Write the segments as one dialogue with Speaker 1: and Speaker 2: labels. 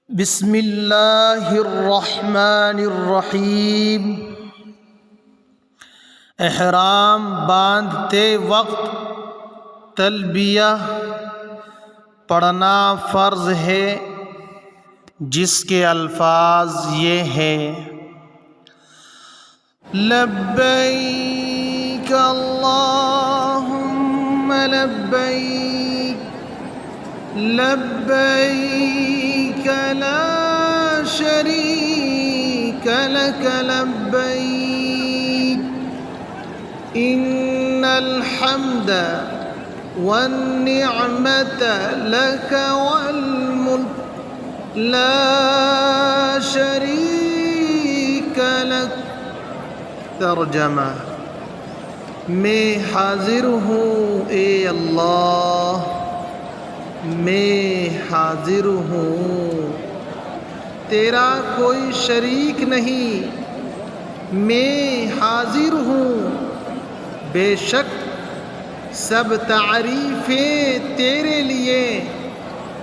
Speaker 1: بسم اللہ الرحمن الرحیم۔ احرام باندھتے وقت تلبیہ پڑھنا فرض ہے، جس کے الفاظ یہ ہیں: لبیک اللہم لبیک، لبیک لا شریک لک لبیک، ان الحمد والنعمت لک والملک لا شریک لک۔ ترجمہ: میں حاضر ہوں اے اللہ، میں حاضر ہوں، تیرا کوئی شریک نہیں، میں حاضر ہوں، بے شک سب تعریفیں تیرے لیے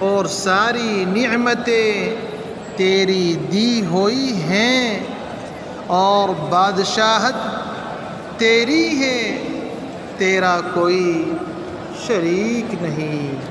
Speaker 1: اور ساری نعمتیں تیری دی ہوئی ہیں، اور بادشاہت تیری ہے، تیرا کوئی شریک نہیں۔